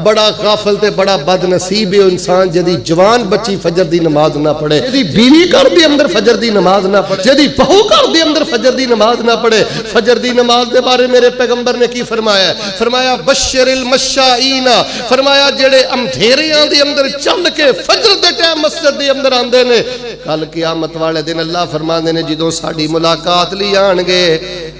बड़ा गाफल ते बड़ा बदनसीब है इंसान जदी जवान बच्ची फजर दी नमाज ना पढ़े, जदी बीवी घर दे अंदर फजर दी नमाज ना पढ़े, जदी बहू घर दे अंदर फजर दी नमाज ना पढ़े। फजर दी नमाज के बारे मेरे पैगंबर ने की फरमाया, फरमाया बशरिल मशाईना, फरमाया जेड़े अंधेरियां दे अंदर चल के फजर दे टाइम मस्जिद दे अंदर आंदे ने, कल क़यामत वाले दिन अल्लाह फरमांदे ने जदों साडी मुलाकात लई आणगे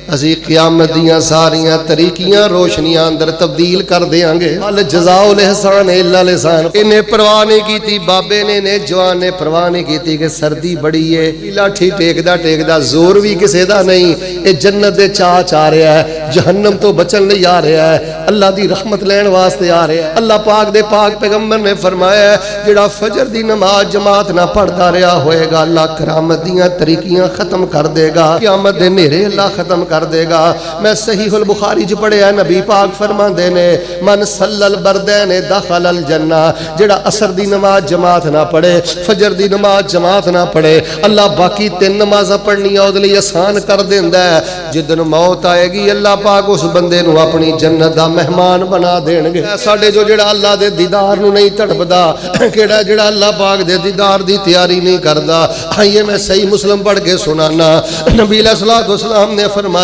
असी क़यामत दियां सारियां तरीकियां रोशनियां अंदर तब्दील कर देंगे। अल जज़ाउल एहसान इल्ला लिसान। इन्हें परवाह नहीं की, बाबे ने जवान ने परवाह नहीं की कि सर्दी बड़ी है, लाठी टेकदा टेकदा जोर भी किसी का नहीं, ये जन्नत दे चाह रहा है, जहन्नम तो बचन नहीं आ रहा है, अल्लाह की रहमत लैन वास्ते आ रहा है। अल्लाह पाक दे पाक पैगंबर ने फरमाया जिहड़ा फजर दी नमाज जमात ना पढ़ता रहा होएगा अल्लाह करामत दियां तरीकियां खत्म कर देगा, क़यामत दे नेरे अल्लाह खत्म कर देगा। मैं सहीहुल बुखारी च पढ़िया नबी पाक फरमांदे ने मन सल्लल बरदैन दखलल जन्ना, जिहड़ा असर दी नमाज जमात ना पढ़े, फजर दी नमाज जमात ना पढ़े, अल्लाह बाकी तीन नमाज़ां पढ़नियां उहदे लई आसान कर देंदा है। जिदन मौत आएगी अल्लाह पाक उस बंदे नूं अपनी जन्नत दा मेहमान बना देणगे। साडे जो जिहड़ा अल्लाह दे दीदार नूं नहीं तड़पदा, किहड़ा जिहड़ा अल्लाह पाक दे दीदार दी तैयारी नहीं करदा। आइए मैं सही मुस्लिम पढ़ के सुनाना। नबी अलैहिस्सलातु वस्सलाम ने फरमाया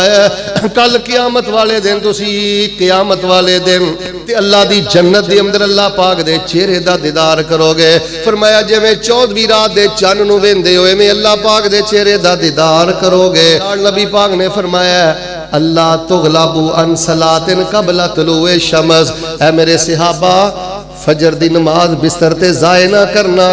कल क़यामत वाले दिन तुसी क़यामत वाले दिन ते अल्लाह दी जन्नत दे अंदर अल्लाह पाक दे चेहरे दा दीदार करोगे। फरमाया जिवें 14वीं रात दे चन्न नूं वेंदे हो इवें अल्लाह पाक दे चेहरे दा दीदार करोगे। नबी पाक ने फरमाया अल्लाह तुगलबु अन सलातिन कबला तुलूए शम्स, ऐ मेरे सहाबा फजर दी नमाज बिस्तर ते जाए ना करना।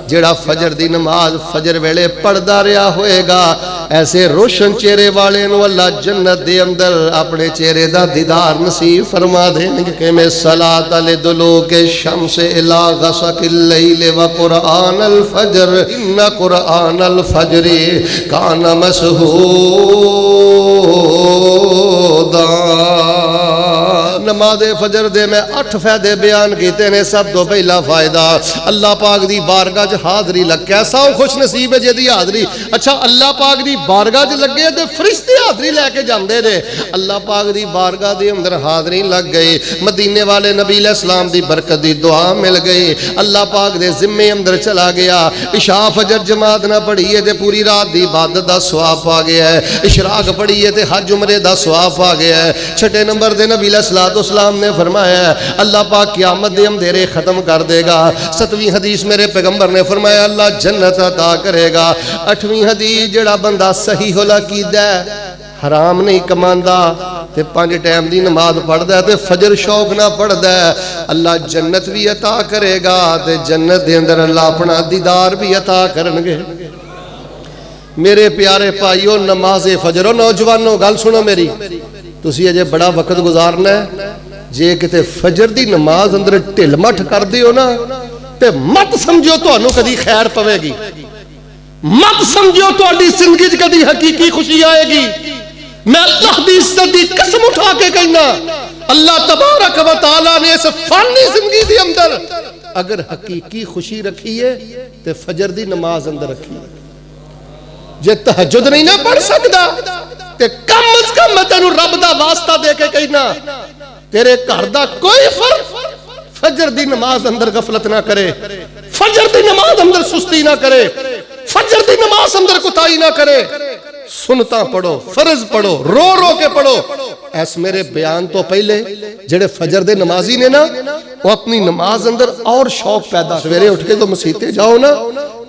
जेड़ा फजर दी नमाज फजर वेले पढ़दा रहा होएगा ऐसे रोशन चेहरे वाले नूं अल्लाह जन्नत दे अंदर अपने चेहरे दा दीदार नसीब फरमा देंगे। कि मैं सलात अल दुलूके शम्स इला गसकिल लैल व कुरान अल फजर इन्ना कुरान अल फजरी काना मशहूदा। नमाज़े फजर दे मैं 8 फायदे बयान किए ने। सब तो पहला फायदा अल्लाह पाक दी बारगाह च हाजरी लग, कैसा खुश नसीब है जिहदी हाजरी। अच्छा अल्लाह पाक दी बारगाह च लगे तो फरिश्ते हाजरी लैके जाते ने। अल्लाह पाक दी बारगाह दे अंदर हाजरी लग गई, मदीने वाले नबी अलैहिस्सलाम दी बरकत दी दुआ मिल गई, अल्लाह पाक दे जिम्मे अंदर चला गया। इशा फजर जमात ना पढ़ीए तो पूरी रात की इबादत का सवाब आ गया है, इशराक पढ़ीए तो हज उमरे का सवाब आ गया है। छठे नंबर दे नबी अलैहिस्सलाम ने फरमाया अल्लाह पाक क़यामत दे अंधेरे खत्म कर देगा। 7वीं हदीस मेरे पैगंबर ने फरमाया अल्लाह जन्नत अता करेगा। 8वीं हदीस जेड़ा बंदा सही होला कीदा हराम नहीं कमांदा ते 5 टाइम दी नमाज पढ़दा ते फजर शौक ना पढ़दा अल्लाह जन्नत भी अता करेगा ते जन्नत दे अंदर अल्लाह अपना दीदार भी अता करनगे। मेरे प्यारे भाईओ नमाज़े फजर, नौजवानों गल सुनो मेरी, तुसी अजे बड़ा वक्त गुजारना है। जे किते फजर दी नमाज अंदर ढिल मठ कर दिओ ना ते मत समझो तुहानू कदी खैर पवेगी, मत समझो तुहाडी जिंदगी च कदी हकीकी खुशी आएगी। मैं अल्लाह दी इज्जत दी कसम उठा के कहना अल्लाह तबारक व तआला ने इस फानी जिंदगी दे अंदर अगर हकीकी खुशी रखी है ते फजर दी नमाज अंदर रखी है। जे तहज्जुद नहीं ना पढ़ सकदा ते कम अज कम मैं तेनू रब दा वास्ता दे के कहना तेरे घर दा कोई फर्क फजर दी नमाज अंदर गफलत ना करे, फजर दी नमाज अंदर सुस्ती ना करे, फजर दी नमाज अंदर कुताही ना करे। सुनता पढ़ो, फर्ज पढ़ो, रो रो के पढ़ो। ऐस मेरे बयान तो पहले जेड़े फजर दे नमाजी ने ना वो अपनी नमाज अंदर और शौक पैदा, सवेरे उठ के तो मसीते जाओ ना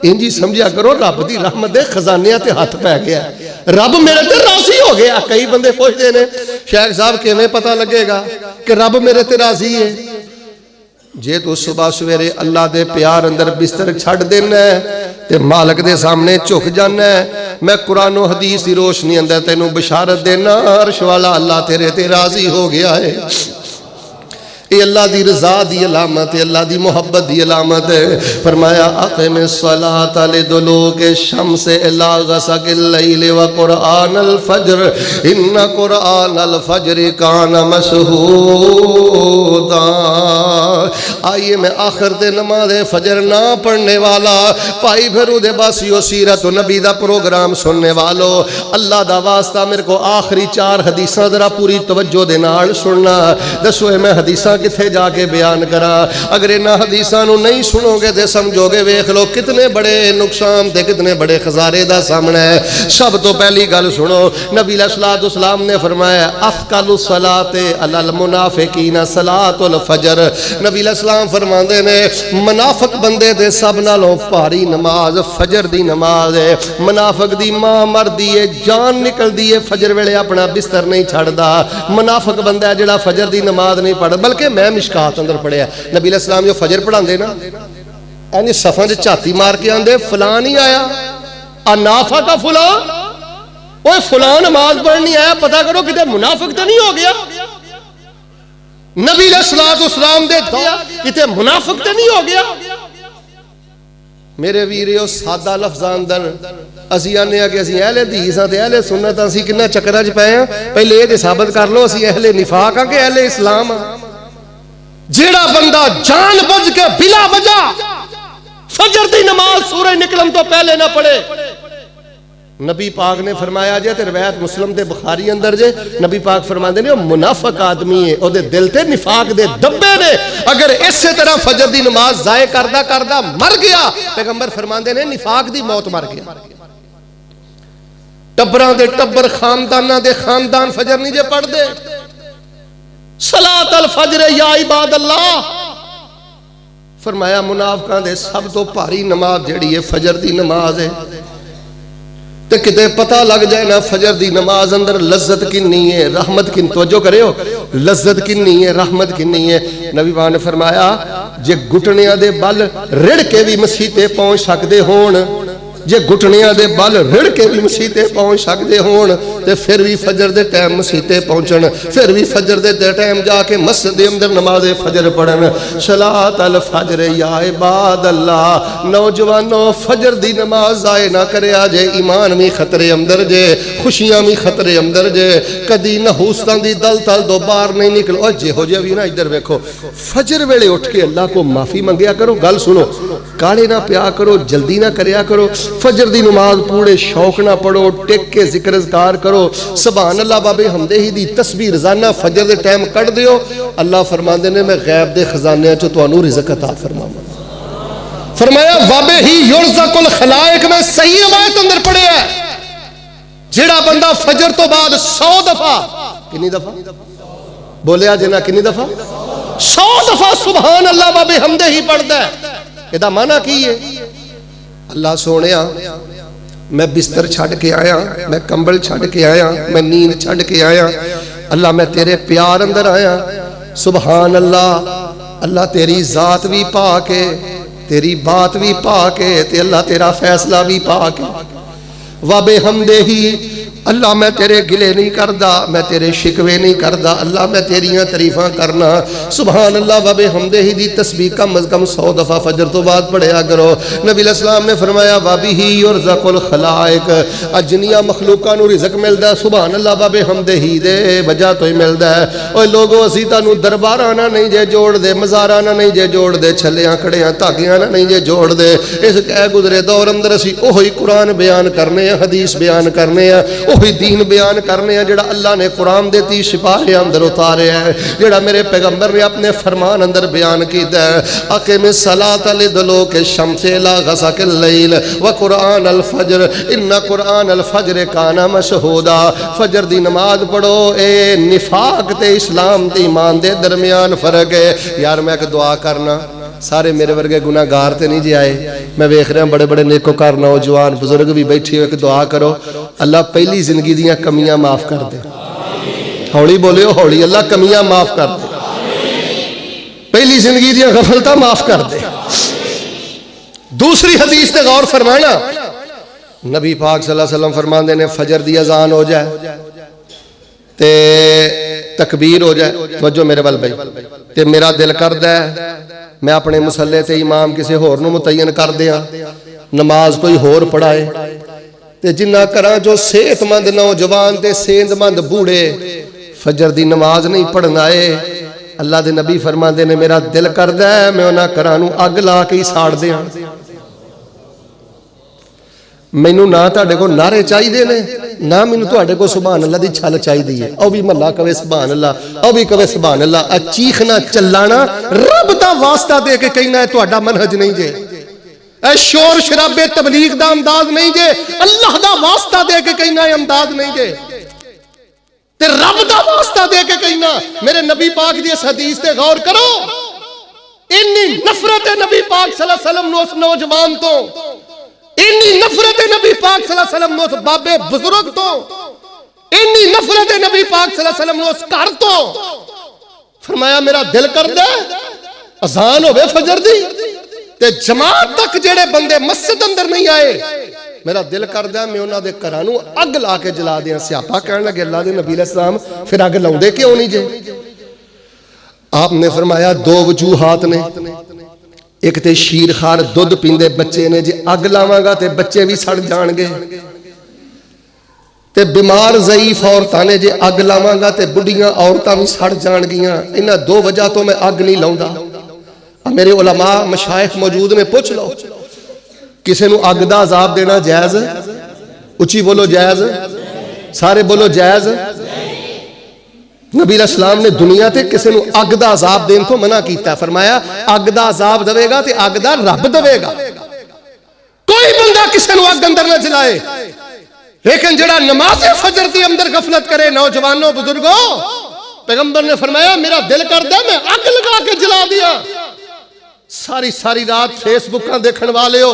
इंजी समझिया करो रब दी रहमत दे खजानियां ते हाथ पै गया, रब मेरे ते राजी हो गया। कई बंदे पूछते ने शेख साहब किवें पता लगेगा कि रब मेरे ते राजी है? जे तू सुबह सवेरे अल्लाह दे प्यार अंदर बिस्तर छड़ देना ते मालक दे सामने झुक जाना है, मैं कुरान और हदीस की रोशनी अंदर तेनू बशारत देना अर्श वाला अल्लाह तेरे ते राजी हो गया है। ये अल्लाह दी रज़ा दी अलामत है, अल्लाह दी मोहब्बत दी अलामत है। फरमाया अक़िमिस सलात लिदुलूके शम्स इला गसकिल लैल व कुरानल फज्र इन्ना कुरानल फज्र कान मशहूदा। आइए मैं आखिर ते नमाज फजर ना पढ़ने वाला भाई फिर उदे बासियो सीरत नबी दा प्रोग्राम सुनने वालों अल्लाह दा वास्ता मेरे को आखिरी 4 हदीसां जरा पूरी तवज्जो दे नाल सुनना। दसो मैं हदीसां किथे जाके बयान करा। अगर इन्हां हदीसां नूं नहीं सुनोगे तो समझोगे वेख लो कितने बड़े नुकसान ते कितने बड़े खजारे दा सामना है। सब तो पहली गल सुनो, नबी अलैहिस्सलाम ने फरमाया अफ़क़लु सलाते अलल मुनाफिकीन सलातुल फजर। नबी अलैहिस्सलाम फरमाते ने मुनाफिक बंदे दे सब नालों भारी नमाज फजर दी नमाज है। मुनाफिक दी मां मरदी है, जान निकलदी है, फजर वेले अपना बिस्तर नहीं छड़दा। मुनाफिक बंदा है जिहड़ा फजर दी नमाज नहीं पढ़, बल्कि मैं मिशकात अंदर पढ़िया नबी अलैहिस्सलाम जो फजर पढ़ाते ना एंज सफां च झाती मार के आंदे फलान ही आया अनाफा का फलान, ओए फलान नमाज पढ़नी आया, पता करो किते मुनाफिक तो नहीं हो गया। नबी अलैहिस्सलाम दे किते मुनाफिक तो नहीं हो गया। मेरे वीरो सादा लफ्ज़ां अंदर असीं आने कि असीं अहले हदीस हां ते अहले सुन्नत असीं किन्ना चक्करां च पए हां। पहले ये साबित कर लो असीं अहले निफाक हां कि अहले इस्लाम हां। जेड़ा बंदा जान बुझ के बिला वजह फजर दी नमाज सूरज निकलन तो पहले ना पढ़े, नबी पाक ने फरमाया जे ते रिवायत मुस्लिम ते बुखारी अंदर जे नबी पाक फरमाते ने मुनाफिक आदमी है, ओदे दिल ते निफाक दे दब्बे ने। अगर इस तरह फजर दी नमाज जाए करदा करदा मर गया, पैगंबर फरमाते ने निफाक दी मौत मर गया। टब्बरां दे टब्बर खानदानां दे खानदान फजर नहीं जे पढ़दे। सलात अल फजर या इबाद अल्लाह फरमाया मुनाफिकां दे सब तो भारी नमाज जिहड़ी है फजर दी नमाज है। ते किते पता लग जाए ना फजर दी नमाज अंदर लज्जत किन्नी है, रहमत किन तवज्जो करियो, लज्जत किन्नी है, रहमत किन्नी है। नबी पाक ने फरमाया जे घुटनियां दे बल रिड़ के भी मसीते पहुंच सकते होण, जे घुटनियां दे बल रिड़ के भी मसीते पहुंच सकते होण ते फिर भी फजर दे टाइम मसीते पहुंचन, फिर भी फजर दे टाइम जाके मस्जिद दे अंदर नमाज फजर पढ़न। सलात अल फजर या इबाद अल्लाह। नौजवानों फजर दी नमाज जाए ना करया जे, ईमान भी खतरे अंदर जे, खुशियां भी खतरे अंदर जे। कदी नहूसतां दी दल तल दो बाहर नहीं निकलो। और जिहो जिहा भी ना इधर वेखो फजर वेले उठ के अल्लाह को माफी मंगया करो। गल सुनो, काले ना पिया करो, जल्दी ना करया करो। फजर दी नमाज पूरे शौक ना पढ़ो, टेक के जिक्र अज़कार करो। सुभान अल्लाह बाबे हमदेही दी तस्बीह रोजाना फजर दे टाइम कढ़ दियो। अल्लाह फरमांदे ने मैं गैब दे खजानियां चों तुहानू रिज़्क अता फरमावां। फरमाया वाबे ही युरज़कुल खलाइक में सही रवायत अंदर पढ़िया है, जेड़ा बंदा फजर तो बाद 100 दफा, कितनी दफा बोलिया जिना, कितनी दफा 100 दफा सुभान अल्लाह बाबे हमदेही पढ़दा है। इहदा माना की है? अल्लाह सोनिया मैं बिस्तर छड़ के आया, मैं कंबल छड़ के आया, मैं नींद छड़ के आया, अल्लाह मैं तेरे प्यार अंदर आया। सुभान अल्लाह, अल्लाह तेरी जात भी पाक है, तेरी बात भी पाक है, ते अल्लाह तेरा फैसला भी पाक है। वाबे हमदेही अल्लाह मैं तेरे गिले नहीं करदा, मैं तेरे शिकवे नहीं करदा, अल्लाह मैं तेरियां तारीफां करना। सुभान अल्लाह वाबे हमदेही दी तस्बीह कम अज कम 100 दफा फजर तो बाद पढ़िया करो। नबी अलैहिस्सलाम ने फरमाया वाबिही युरज़कुल खलाइक, अजनिया मखलूकां नूं रिज़्क मिलदा सुभान अल्लाह वाबे हमदेही दे वजह तो ही मिलदा है। ओए लोगो असीं तानूं दरबारां ना नहीं जे जोड़ दे, मज़ारां ना नहीं जे जोड़ दे, छल्लियां कड़ियां धागियां ना नहीं जे जोड़ दे। इस कह गुजरे दौर अंदर असीं ओही कुरान बयान करने आ, हदीस बयान करने आ, ओही दीन बयान करने जेड़ा अल्लाह ने कुरान दे 30 सिपाहे अंदर उतारे है, जेड़ा मेरे पैगंबर ने अपने फरमान अंदर बयान कीता है। अक़िम सलात लिदलूक शम्से ला गसकिल लैल व कुरान अल फजर इन्ना कुरान अल फजर काना मशहूदा। फजर दी नमाज पढ़ो। ए निफाक ते इस्लाम ते ईमान दे दरमियान फर्क है। यार मैं एक दुआ करना, सारे मेरे वर्गे गुनाहगार ते नहीं जे आए, मैं वेख रहा बड़े बड़े नेकोकार नौजवान बुजुर्ग भी बैठे हो, एक दुआ करो अल्लाह पहली जिंदगी दियां कमियां माफ कर दे। हौली बोलियो, हौली। अल्लाह कमियां माफ कर दे, पहली जिंदगी दियां गफलतां माफ कर दे। दूसरी हदीस ते गौर फरमाना, नबी पाक सल्लल्लाहु अलैहि वसल्लम फरमाते ने फजर दी अजान हो जाए ते तकबीर हो जाए, तवज्जो मेरे वल भाई, ते मेरा दिल करदा है मैं अपने मुसल्ले ते इमाम किसी होर नूं मुतय्यन कर दियां, नमाज कोई होर पढ़ाए। ते जिन्ना घरां जो सेहतमंद नौजवान ते सेहतमंद बूढ़े फजर दी नमाज नहीं पढ़न आए, अल्लाह दे नबी फरमाते ने मेरा दिल करदा है मैं उन्हां घरां नूं अग ला के ही साड़ दियां। मैनू ना तुहाडे कोल नारे चाहिए ने ना मैनू तुहाडे कोल सुभान अल्लाह दी छल चाहिए है। ओ भी महला कवे सुभान अल्लाह, ओ भी कवे सुभान अल्लाह। चीखना चिल्लाना रब दा वास्ता दे के कहना है तुहाडा मनहज नहीं जे। ए शोर शराबे तबलीग दा अंदाज नहीं जे, अल्लाह दा वास्ता दे के कहना है अंदाज नहीं जे, ते रब दा वास्ता दे के कहना। मेरे नबी पाक दी इस हदीस ते गौर करो, इन्नी नफरत है नबी पाक सल्लल्लाहु अलैहि वसल्लम नु उस नौजवान तो, इन्नी नफरत है नबी पाक सल्लल्लाहु अलैहि वसल्लम नु उस बाबे बुजुर्ग तो, इन्नी नफरत है नबी पाक सल्लल्लाहु अलैहि वसल्लम नु उस घर तो। फरमाया मेरा दिल करदा अजान होवे फजर दी ते जमात तक जेड़े बंदे मस्जिद अंदर नहीं आए, मेरा दिल करदा मैं उन्हां दे घरां नूं अग ला के जला दियां। स्यापा कहण लगे अल्लाह दे नबी अलैहि सलाम फिर अग लाउंदे क्यों नहीं जे? आपने फरमाया दो वजूहात ने, एक ते शीर खार दुध पींदे बच्चे ने, जे अग लावांगा ते बच्चे भी सड़ जाणगे, ते बीमार ज़ईफ औरतां ने, जे अग लावांगा ते बुढ़ियां औरतां भी सड़ जाणगियां। इन्हां दो वजह तो मैं अग नहीं लाउंदा। मेरे उलमा मशाइख मौजूद ने, पुछ लो किसी नूं अग दा अजाब देना जायज़? उची बोलो जायज़, सारे बोलो जायज़। नबी अलैहिस्सलाम ने दुनिया ते किसी नूं अग दा अजाब देने तो मना कीता। फरमाया अग दा अजाब देवेगा ते अग दा रब देवेगा। कोई बंदा किसी नूं अग अंदर ना जलाए, लेकिन जेड़ा नमाज़े फजर दी अंदर गफलत करे, नौजवानों बुजुर्गों, पैगंबर ने फरमाया मेरा दिल करदा मैं अग लगा के जला दिया। सारी सारी रात फेसबुक देखने वाले हो,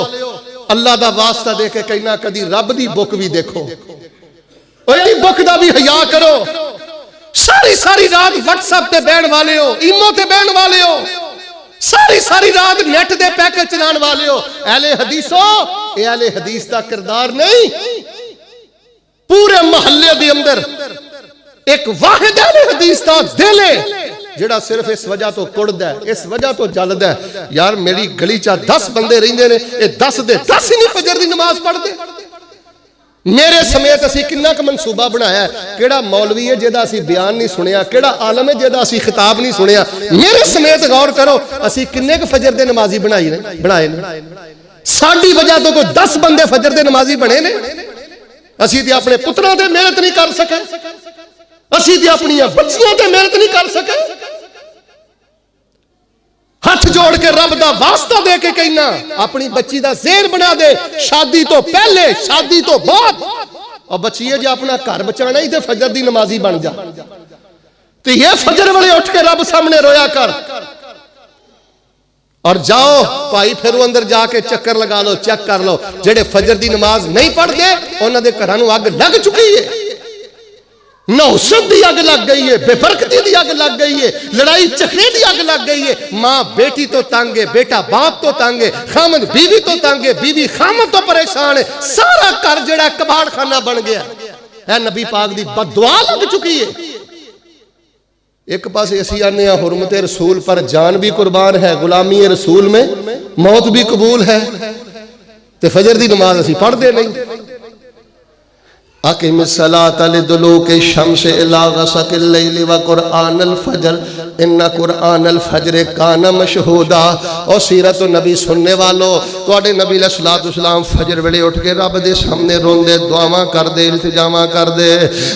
अल्लाह दा वास्ता दे के कहना कदी रब दी बुक भी देखो, ओए बुक दा भी हया करो। सारी सारी रात व्हाट्सएप ते बहन वाले हो, ईमो ते बहन वाले हो, सारी सारी रात नेट दे पैकेज चलाने वाले हो। अहले हदीसो, ये अहले हदीस का किरदार नहीं। पूरे मोहल्ले दे अंदर एक वाहिद अहले हदीस का दिल है जेड़ा सिर्फ इस वजह तो कुड़दा है, इस वजह तो जलदा है। यार मेरी गली च 10 बंदे रहिंदे ने, ये 10 दे 10 ही नहीं फजर दी नमाज पढ़दे। मेरे समेत असी किन्ना क मनसूबा बनाया, केड़ा मौलवी है जेदा असी बयान नहीं सुनिया, केड़ा आलम है जेदा असी खिताब नहीं सुनिया। मेरे समेत गौर करो असी किन्ने क फजर दे नमाजी बनाए ने। साडी वजह तो कोई 10 बंदे फजर दे नमाजी बने ने। असी ते अपने पुत्रां ते मेहनत नहीं कर सके, असी ते अपनी बच्चियां ते मेहनत नहीं कर सके। हाथ जोड़ के रब दा वास्ता दे के कहना अपनी बच्ची दा ज़ेर बना दे, शादी तो पहले शादी तो बाद। और बच्ची जे अपना घर बचाना ही ते फजर दी नमाजी बन जा। तो ये फजर वाले उठ के रब सामने रोया कर। और जाओ भाई फिर अंदर जाके चक्कर लगा लो, चेक कर लो, जेड़े फजर दी नमाज नहीं पढ़ते उन्हां दे घरां नूं अग लग चुकी है। नौसत की अग लग गई है, बेबरकती की अग लग गई है, लड़ाई झगड़े की अग लग गई है। मां बेटी तो तंग है, बेटा बाप तो तंग है, खामद बीवी तो तंग है, बीवी खामद तो परेशान है। सारा घर जेड़ा कबाड़ खाना बन गया है। नबी पाक दी बददुआ लग चुकी है। एक पास असी आने हुरमत रसूल पर जान भी कुर्बान है, गुलामी रसूल में मौत भी कबूल है, ते फजर दी नमाज असी पढ़ते नहीं। अक़िमिस्सलात लिदुलूक़ि शम्स इला ग़सक़िल लैलि व क़ुरआनल फ़ज्र इन्ना क़ुरआनल फ़ज्र काना मशहूदा। और सीरत नबी सुनने वालों, तुहाडे नबी अलैहिस्सलातु वस्सलाम फजर वेले उठ के रब दे सामने रोंदे, दुआवां करदे, इल्तिजामा करदे।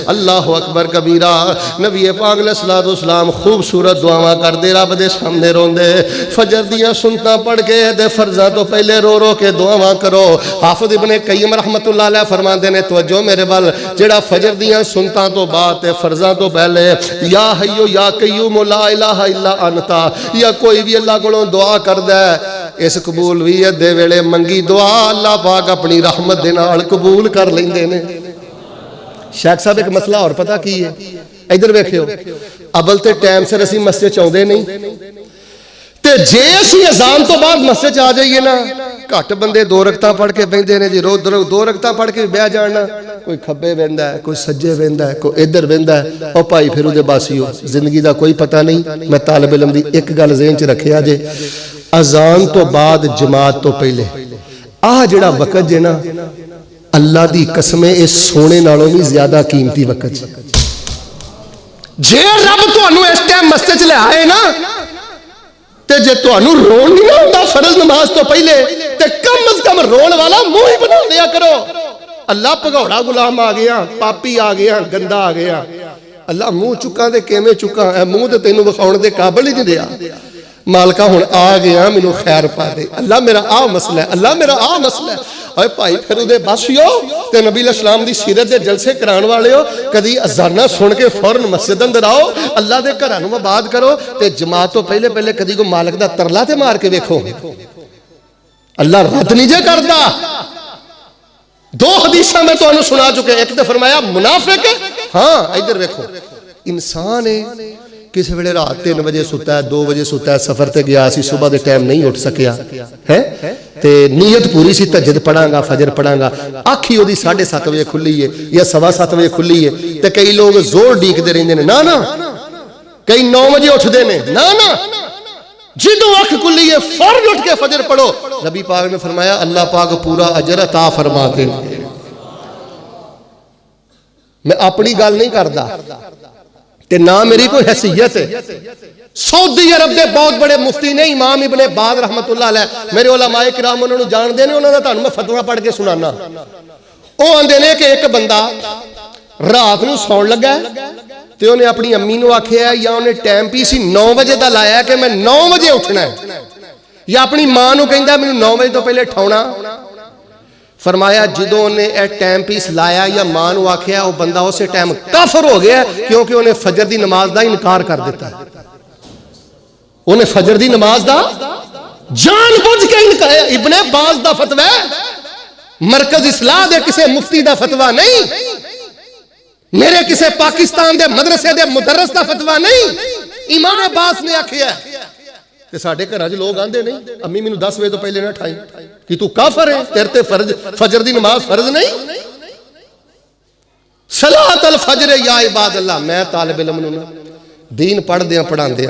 अल्लाहु अकबर कबीरा। नबी पाक अलैहिस्सलातु वस्सलाम खूबसूरत दुआवां करदे, रब दे सामने रोंदे। फजर दियां सुन्नतां पढ़ के ते फर्ज़ां तो पहले रो रो के दुआवां करो। हाफिज़ इब्ने क़य्यिम रहमतुल्लाह अलैह फरमांदे ने, तवज्जो मेरे जेड़ा फजर दियां सुन्नतां तो बाद ते फर्ज़ां तो पहले या हय्यु या कय्यूम ला इलाहा इल्ला अंता, या कोई भी अल्लाह कोलों दुआ करदा है, इस कबूलियत दे वेले मंगी दुआ अल्लाह पाक अपनी रहमत दे नाल कबूल कर लैंदे ने। शेख साहब एक मसला और पता की है, इधर वेखियो, अबल ते टाइम सिर असीं मस्जिद च आउंदे नहीं, ते जे असीं अज़ान तो बाद मस्जिद च आ जाइए ना, घट बंदे 2 रकतां पढ़ के बहिंदे ने जी। 2 रकतां पढ़ के बह जाना, कोई खब्बे वेंदा है, कोई सज्जे वेंदा है, कोई इधर वेंदा है। और भाई फिर उहदे बासियो जिंदगी का कोई पता नहीं। मैं तालिब इल्म दी एक गल ज़हन च रखिया जे, अज़ान तो बाद जमात तो पहले आ जिहड़ा वक्त जे ना, अल्लाह दी कसम इस सोने नालों भी ज्यादा कीमती वक्त। जे रब तुहानू इस टाइम मस्जिद च ले आए ना, ते जे तुहानू रोन नहीं ना हुंदा फर्ज नमाज तो पहले, ते ते कम अज कम रोन वाला मुंह ही बना दिया करो। अल्लाह भगौड़ा गुलाम आ गया, पापी आ गया, गंदा आ गया। अल्लाह मुंह चुका ते किवें चुका, मुंह ते तैनूं विखाउण दे काबिल ही नहीं रहा। मालका हुण आ गया, मैनूं खैर पा दे। अल्लाह मेरा आ मसला है, अल्लाह मेरा आ मसला है। ओए भाई फिर उहदे बसियो ते नबी इस्लाम दी सीरत दे जलसे कराने वाले हो, कदी अजाना सुन के फौरन मस्जिद अंदर आओ, अल्लाह दे घरां नूं आबाद करो ते जमात तो पहले पहले कदी कोई मालिक दा तरला ते मार के वेखो। अल्लाह रद्द नहीं जे करदा। दो हदीसां मैं तुहानूं सुना चुके, एक तो फरमाया मुनाफिक है, हाँ इधर वेखो इंसान है किस वेले रात 3 बजे सुता है, 2 बजे सुता है, सफर ते गया सी, सुबह के टाइम नहीं उठ सकिया है ते नीयत पूरी सी तहज्जुद पढ़ांगा, फजर पढ़ांगा, अख ही ओदी 7:30 बजे खुली है या 7:15 बजे खुली है ते कई लोग जोर डीकदे रहिंदे ने, ना ना कई 9 बजे उठदे ने, ना ना जिदों अख खुली है फौरन उठ के फजर पढ़ो। नबी पाक ने फरमाया अल्लाह पाक पूरा अजर अता फरमाते। मैं अपनी गल नहीं करता ते ना मेरी कोई हैसियत है। सऊदी अरब के बहुत बड़े मुफ्ती ने इमाम इब्ने बाज रहमतुल्लाह अलैह, मेरे उलमाए किराम उन्होंने जानते हैं, उन्होंने तुहानूं मैं फतवा पढ़ के सुनाना। वो आंदे ने कि एक बंदा रात नूं सौण लगा ते उन्हें अपनी अम्मी नूं आखिया या उन्हें टाइम पीस 9 बजे का लाया कि मैं 9 बजे उठना है, या अपनी मां नूं कहंदा मैनूं 9 बजे तो पहले उठाउणा। फरमाया जो उन्हें यह टाइम पीस लाया या मां नूं आखिया, वो बंदा उस टाइम काफर हो गया, क्योंकि उन्हें फजर की नमाज का इनकार कर दिता। उन्हें फजर की नमाज का जानबूझ के इनकार। इब्ने बाज का फतवा है, मरकज इस्लाह दे किसी मुफ्ती का फतवा नहीं, मेरे किसी पाकिस्तान के मदरसे के मुदर्रिस का फतवा नहीं, इमाम अब्बास ने आखिया। ते साडे घरां च लोग आंदे नहीं अम्मी मैनूं 10 बजे तो पहले ना उठाई कि तू काफर है, तेरे ते फर्ज फजर दी नमाज फर्ज नहीं। सलातल फजर या इबाद अल्लाह। मैं तालिब इल्म नूं ना दीन पढ़दे पढ़ांदे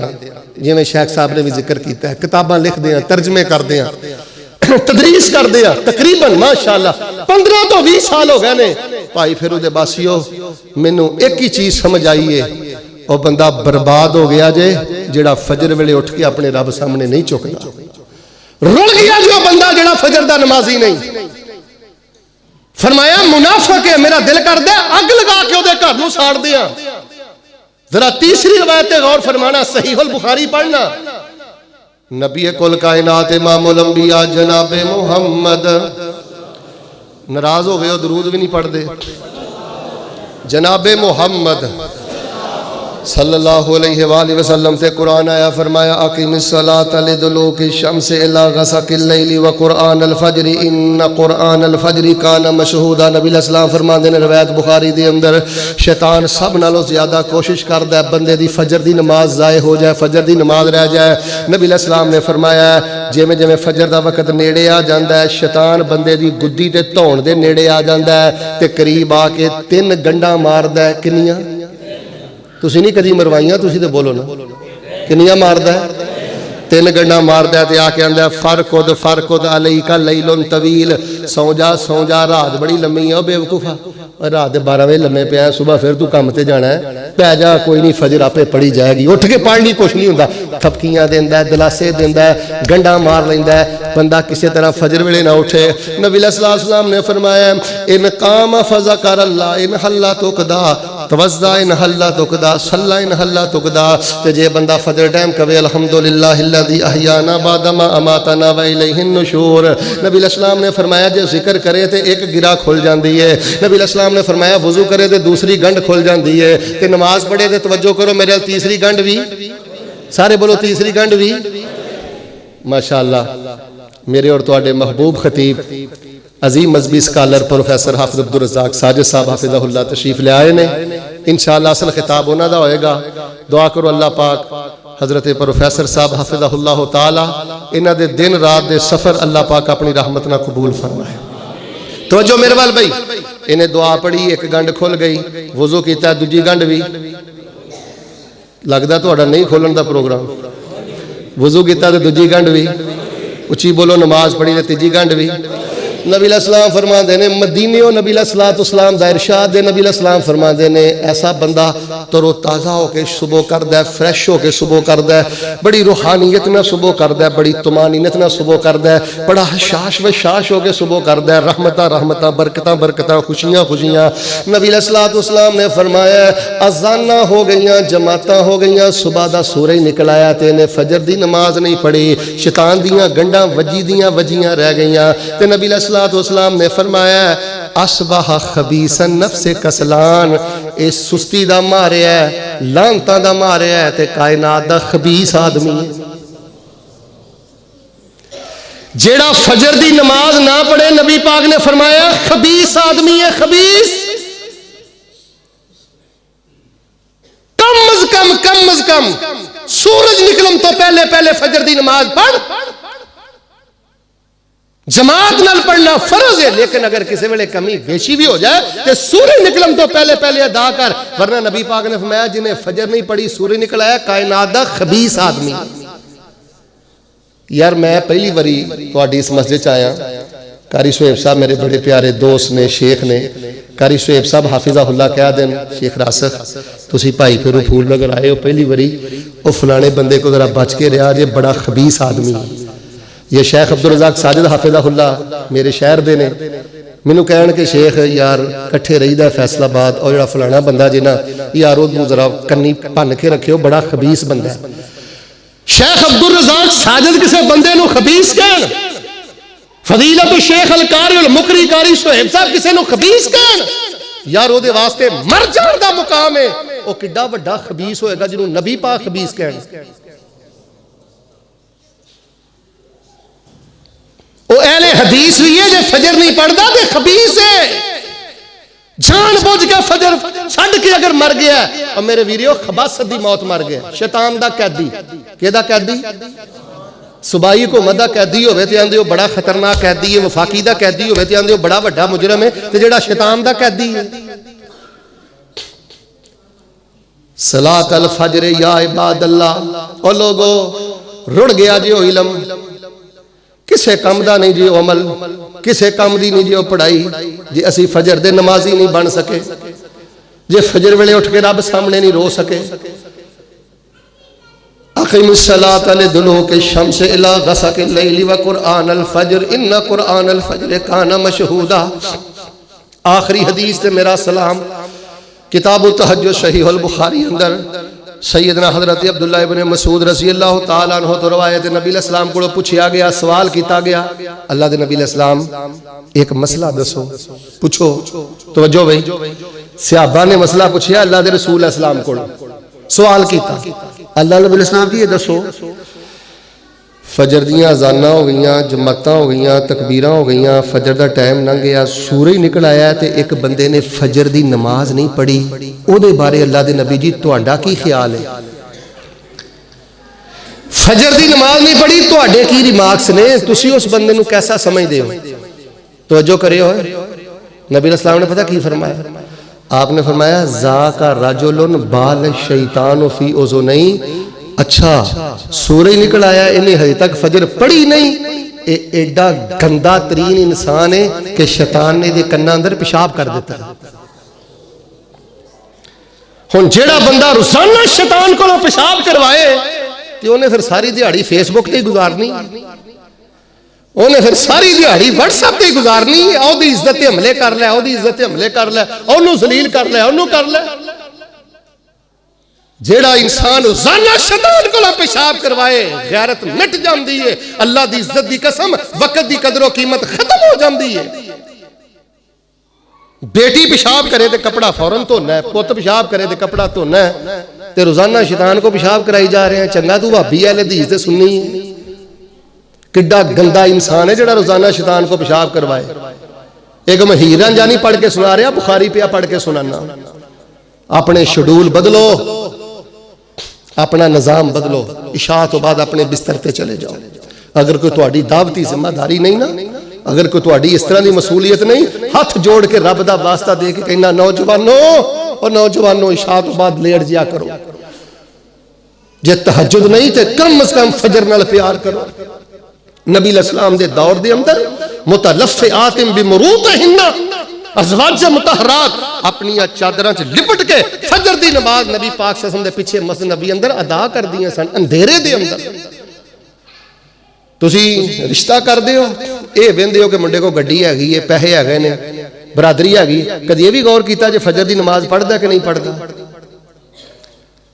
जिवें शेख साहब ने भी जिक्र किया है, किताबां लिखदे हैं, तर्जमे करदे हैं, तदरीस करदे हैं, तकरीबन माशाअल्लाह 15 तो 20 साल हो गए ने। भाई फिर उहदे बासियो मैनूं एक ही चीज समझ आई है, वह बंदा बर्बाद हो गया जे जेड़ा फजर वेले उठ के अपने रब सामने नहीं झुकदा। रुल गया जो बंदा जेड़ा फजर दा नमाजी नहीं। फरमाया मुनाफिक है, मेरा दिल करदा अग लगा के ओदे घर नूं साड़ दियां। जरा तीसरी रिवायत पे गौर फरमाना, सहीहुल बुखारी पढ़ना। नबी कुल कायनात इमामुल अंबिया जनाबे मुहम्मद, नाराज हो गए हो दरूद भी नहीं पढ़ते। जनाबे मुहम्मद सल्लल्लाहु अलैहि वसल्लम से कुरान आया, फरमाया अकीमिस्सलात लिदुलूकी शम्स इला गसकिल लैली व कुरानल फज्र इन्न कुरानल फज्र कान मशहूदा। नबी अलैहिस्सलाम फरमाते हैं रिवायत बुखारी दे अंदर, शैतान सब नालों ज्यादा कोशिश करता है बंदे दी फजर दी नमाज जाए हो जाए, फजर दी नमाज रह जाए। नबी अलैहिस्सलाम ने फरमाया जिवें जिवें फजर दा वक्त नेड़े आ जाता है, शैतान बंदे दी गुद्दी ते धौण दे नेड़े आ जाता है ते करीब आके 3 गंढां मारदा है। किन्नियां? तुसी नहीं कदी मरवाइयां, तुसी तो बोलो ना किन्नियां मारदा है? 3 गंढां मारदा है ते आके आंदा फरकुद अलैका लैलुन तवील, सौ जा रात बड़ी लम्मी है। बेवकूफा रात दे 12 बजे लम्मे पिया, सुबह फिर तू काम ते जाना है, पै जा कोई नहीं फजर आपे पढ़ी जाएगी। उठ के पढ़नी कुछ नहीं हुंदा, थपकियां देंदा है, दिलासे देंदा है, गंढां मार लैंदा है, बंदा किसी तरह फजर वेले ना उठे। नबी अलैहिस्सलाम ने फरमाया इन काम फज़कर अल्लाह इन हल्ला तुकदा तवज़्ज़ा इन हल्ला तुकदा सल्ला इन हल्ला तुकदा। ते जे बंदा फजर टाइम कवे अल्हम्दुलिल्लाहिल्लज़ी अहयाना बादमा अमातना व इलैहिन नुशूर। नबी अलैहिस्सलाम ने फरमाया जे जिक्र करे तो एक गिरा खुल जाती है। नबी अलैहिस्सलाम ने फरमाया वजू करे तो दूसरी गंढ खुल जाती है, ते नमाज पढ़े तो तवज्जो करो मेरे तीसरी गंढ भी, सारे बोलो तीसरी गंढ भी। माशाअल्लाह मेरे और तुहाडे महबूब खतीब अजीम मजहबी स्कॉलर प्रोफैसर हाफिज अब्दुल रज़ाक साजिद साहब हाफिज़हुल्लाह तशरीफ ले आए ने। इंशाअल्लाह असल खिताब उन्हां दा होएगा। दुआ करो अल्लाह पाक हजरत प्रोफैसर साहब हाफिज़हुल्लाह ताला इन्हां दे दिन रात दे सफर अल्लाह पाक अपनी रहमत नाल कबूल फरमाए। तो जो मेरे वाल भाई इन्हें दुआ पढ़ी, एक गंढ खुल गई, वजू किया दूजी गंढ भी, लगता थोड़ा नहीं खोलन का प्रोग्राम, वजू किया तो दूजी गंढ भी, उची बोलो नमाज पढ़ी तो तीजी गंढ भी, नबी अलैहिस्सलाम फरमाते ने मदीनियों नबी अलैहिस्सलाम दा इरशाद है नबी अलैहिस्सलाम फरमाते ने ऐसा बंदा तरो ताज़ा होकर सुबह करदा है फ्रैश होकर सुबह करदा है बड़ी रूहानियत में सुबह करदा है बड़ी तुमानीनत में सुबह करदा है बड़ा हशाश वशाश होकर सुबह करदा है रहमतां रहमतां बरकतां बरकतां खुशियां खुशियां। नबी अलैहिस्सलाम ने फरमाया अज़ाना हो गईयां जमातां हो गईयां सुबह दा सूरज निकल आया ते ने फजर दी नमाज नहीं पढ़ी शैतान दियां गंढां वजियां रह गईयां ते नबी अलैहिस्सलाम ने फरमाया असबाह खबीसन नफ्स कसलान इस सुस्ती दा मारिया है लानतां दा मारिया है ते कायनात दा खबीस आदमी जेड़ा फजर दी नमाज ना पढ़े नबी पाक ने फरमाया खबीस आदमी है खबीस। कम अज कम सूरज निकलम तो पहले पहले फजर दी नमाज पढ़ जमात नाल पढ़ना फर्ज है लेकिन अगर किसी वेले कमी बेशी भी हो जाए तो सूरज निकलम तो पहले पहले अदा कर वरना नबी पाक ने फरमाया जिन्हें फजर नहीं पढ़ी सूरज निकल आया कायनात दा खबीस आदमी। यार मैं पहली बारी तुहाडी इस मस्जिद च आया कारी सुहेब साहब मेरे बड़े प्यारे दोस्त ने शेख ने कारी सुहेब साहब हाफिज़ाहुल्लाह कह देन शेख रासख तुसी भाई फिर फूल नगर आए हो पहली बारी वो फलाने बंदे को जरा बच के रहा जे बड़ा खबीस आदमी ये शेख अब्दुल रज़ाक साजिद हाफिज़ाहुल्लाह मेरे शहर दे ने मैनू कहन के शेख यार कट्ठे रहीदा फैसलाबाद और जो फलाना बंदा जे ना यार वो जरा कन्नी भन के रखियो बड़ा खबीस बंदा है। शेख अब्दुल रज़ाक साजिद किसी बंदे नू खबीस कहन फजीलत शेख अल कारी अल मुकरी कारी सुहेब साहब किसी नू खबीस कहन यार ओदे वास्ते मर जाण दा मुकाम है वो किड्डा वड्डा खबीस होएगा जिन्हों नबी पाक खबीस कहन। वो अहले हदीस भी है जो फजर नहीं पढ़ता तो खबीस है जान बुझ के फजर छड़ के अगर मर गया और मेरे वीरियो खबासत दी मौत मर गया शैतान दा कैदी केदा कैदी सुबाई को मदा कैदी होवे ते आंदे ओ बड़ा खतरनाक कैदी है वफाकी दा कैदी होवे ते आंदे ओ बड़ा वड्डा मुजरम है ते जेड़ा शैतान दा कैदी है। सलात अल फजर या इबादल्लाह ओ लोगो रुड़ गया जी ओ इल्म किसे कम दा नहीं जी अमल किसे कम दी नहीं जी पढ़ाई जे असी फजर दे नमाजी नहीं बन सके जे फजर वेले उठ के रब सामने नहीं रो सके अक़ीमुस्सलात लिदुलूकी शम्स इला गसक़िल लैली व क़ुरआनल फज्र इन्ना क़ुरआनल फज्र काना मशहूदा। आखिरी हदीस ते मेरा सलाम किताबुल तहज्जुद सहीहुल बुखारी अंदर सैयदना हजरत अब्दुल्लाह इब्न मसूद रज़ी अल्लाह तआला अन्हु तो रवायत नबी अलैहिस्सलाम को पूछा गया सवाल किया गया अल्लाह दे नबी अलैहिस्सलाम एक मसला दसो पूछो तवज्जो भाई सहाबा ने मसला पूछा अल्लाह दे रसूल अलैहिस्सलाम को सवाल किया अल्लाह नबी अलैहिस्सलाम की ये दसो फजर दियां अज़ानां हो गई जमातां हो गई तकबीरां हो गई फजर का टाइम लंघ गया सूरज निकल आया तो एक बंदे ने फजर की नमाज नहीं पढ़ी उहदे बारे अल्लाह दे नबी जी तुहाडा की ख्याल है फजर की नमाज नहीं पढ़ी तुहाडे की रिमार्क्स ने तुसी उस बंदे नूं कैसा समझदे हो तवज्जो करियो नबी अलैहिस्सलाम ने पता की फरमाया आपने फरमाया ज़ाका रजुलन बाल शैतान फी उज़ुनैहि अच्छा सूरज निकल आया इन्हें हजे तक फजर पढ़ी नहीं एडा गंदा तरीन इंसान है कि शैतान ने कन्ना अंदर पेशाब कर दिता। हुण जेड़ा बंदा रोजाना शैतान को पेशाब करवाए तो उन्हें फिर सारी दिहाड़ी फेसबुक ते गुजारनी उन्हें फिर सारी दिहाड़ी व्हाट्सएप ते गुजारनी ओदी इज्जत ते हमले कर लै ओदी इज्जत ते हमले कर लै ओनू जलील कर लै ओनू कर लै। जेड़ा इंसान रोजाना शैतान को पेशाब करवाए गैरत मिट जाती है अल्लाह की इज्जत की कसम वक्त की कदरों कीमत खत्म हो जाती है। बेटी पेशाब करे तो कपड़ा फौरन धोना है पुत पेशाब करे तो कपड़ा धोना है तो रोजाना शैतान को पेशाब कराई जा रहे हैं चंगा तू भाभी है हदीस ते सुननी है किड्डा गंदा इंसान है जेड़ा रोजाना शैतान को पेशाब करवाए। एक मैं हीर रांझानी पढ़ के सुना रहा बुखारी पिया पढ़ के सुनाना अपने शेड्यूल बदलो अपना निजाम बदलो इशा तो बाद अपने बिस्तर पे चले जाओ। अगर कोई तुहाडी दावती जिम्मेदारी नहीं ना अगर कोई तुहाडी इस तरह की मसूलियत नहीं हाथ जोड़ के रब दा वास्ता दे के कहना नौजवानों और नौजवानों इशा तो बाद लेट जिया करो जे तहज्जुद नहीं तो कम अज कम फजर नाल प्यार करो। नबी अलैहिस्सलाम दे दौर दे अंदर मुतलफ़िआतिन बिमुरूतिहिन्ना अज़वाज मुतहरात अपनी चादरां च लिपट के फजर दी नमाज नबी पाक सल्लल्लाहु अलैहि वसल्लम दे पिछे मस्जिद नबी अंदर अदा कर दियां सन अंधेरे दे अंदर। तुसी रिश्ता करदे हो ये वेंदे हो कि मुंडे को गड्डी हैगी है पैसे हैगे ने बरादरी हैगी कदी ये भी गौर किया जे फजर दी नमाज पढ़दा कि नहीं पढ़दा।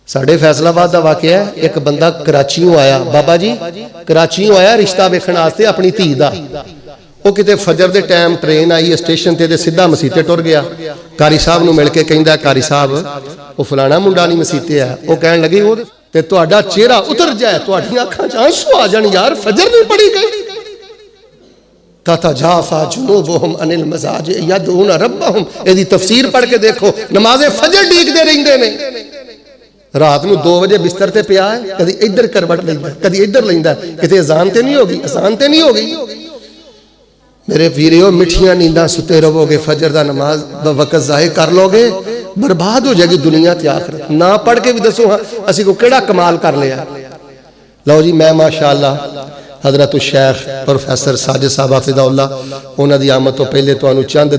साढ़े फैसलाबाद का वाकया है एक बंदा कराचियों आया बाबा जी कराचियों आया रिश्ता वेखण वास्ते अपनी धी दा वो किते फजर दे टाइम ट्रेन आई स्टेशन ते सीधा मसीते टुर गया कारी साहब नूं मिल के कहंदा कारी साहब वो फलाना मुंडा नहीं मसीते है वो कहण लगी वो ते तुहाडा चेहरा उतर जाए तुहाडीआं अखां च आंसू आ जाण यार फजर नहीं पढ़ी गई ततजाफा जुनूबुहुम अनिल मज़ाज यदऊन रब्बहुम इहदी तफसीर पढ़ के देखो नमाज़े फजर डीकदे रहिंदे ने रात में 2 बजे बिस्तर ते पिया है कभी इधर करवट लेंदा कभी इधर लेंदा किते अजान ते नहीं होगी अजान ते नहीं होगी। मेरे वीरियो मिठियां नींदा सुते रहोगे फजर दा नमाज दा वक्त ज़ाय कर लोगे बर्बाद हो जाएगी दुनिया ते आखिरत। ना पढ़ के भी दसो असी को केड़ा कमाल कर लिया। लो जी मैं माशाअल्लाह हजरत शेख प्रोफेसर साजिद साहब हाफिज़हुल्लाह उन्हां दी आमद तो पहले तुहानू चंद